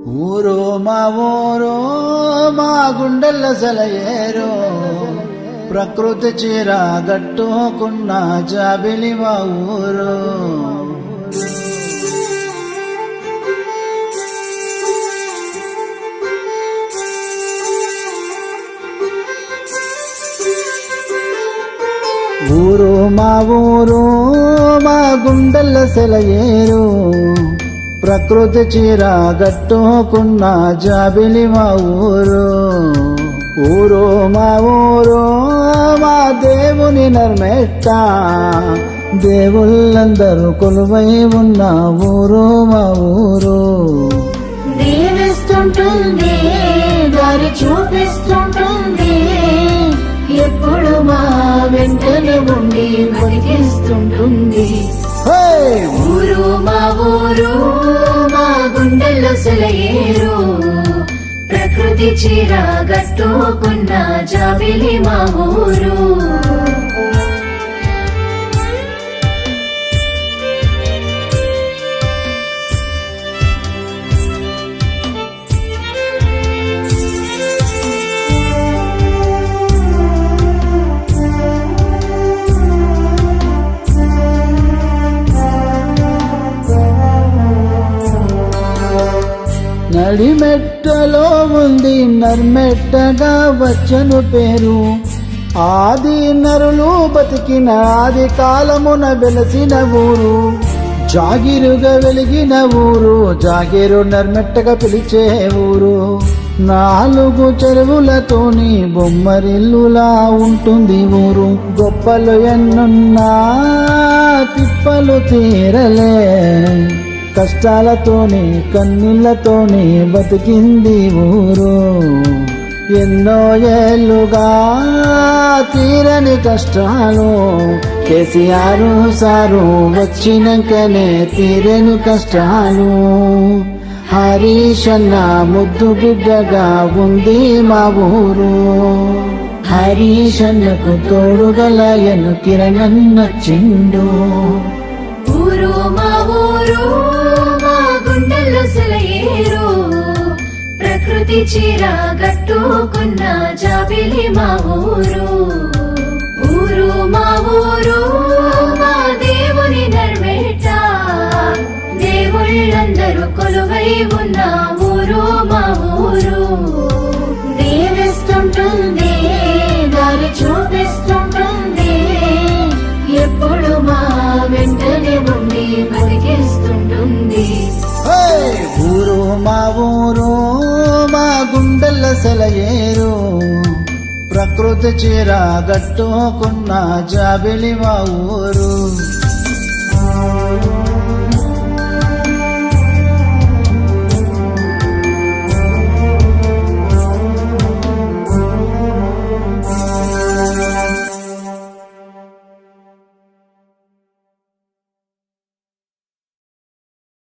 ఊరు మా ఊరు మా గుండెల్ల సెలయేరు ప్రకృతి చీర గట్టుకున్న జాబిలి మా ఊరు. ఊరు మా ఊరు మా గుండెల్ల సెలయేరు ప్రకృతి చీర గట్టుకున్న జాబిలి మా ఊరు. ఊరు మా ఊరు మా దేవుని నర్మెట్ట దేవుళ్ళందరూ కొలువై ఉన్న ఊరు మా ఊరు. దీవిస్తుంటుంది దారి చూపిస్తుంటుంది ఎప్పుడు మా వెంటనే ఉండి బతికిస్తుంటుంది. ఊరు మా ఊరు మా గుండెల్లో సెలయేరు ప్రకృతి చీర గట్టుకున్న జాబిలి మా ఊరు. నడిమెట్టలో ఉంది నర్మెట్టగా వచ్చను పేరు. ఆది నరులు బతికిన ఆది కాలమున వెలసిన ఊరు. జాగిరుగా వెలిగిన ఊరు జాగిరు నర్మెట్టగా పిలిచే ఊరు. 4 చెరువులతోని బొమ్మరిల్లులా ఉంటుంది ఊరు. గొప్పలు ఎన్నున్నా తిప్పలు తీరలే కష్టాలతోనే కన్నీళ్లతోనే బతికింది ఊరు. ఎన్నో ఏళ్ళుగా తీరని కష్టాలు కేసీఆర్ సారు వచ్చినాకనే తీరని కష్టాలు. హరీష్ అన్న ముద్దు బిడ్డగా ఉంది మా ఊరు. హరీష్ అన్నకు తోడుగలయను కిరణ్ వచ్చిండు. ఊరు మా ఊరు మా గుండెల్లో సెలయేరు ప్రకృతి చీర గట్టుకున్న జాబిలి మా ఊరు. ఊరు మా ఊరు మా దేవుని నర్మేట దేవుళ్ళందరూ కొలువై ఉన్న ఊరు మా ఊరు. దీవిస్తుంటుంది దారి చూపిస్తుంటుంది ఎప్పుడు మా వెంటనే ఉండి బతికిస్తుంటుంది. ఊరు మా ఊరు మా గుండెల్ల సెలయేరు ప్రకృతి చీర గట్టుకున్న జాబిలి మా ఊరు.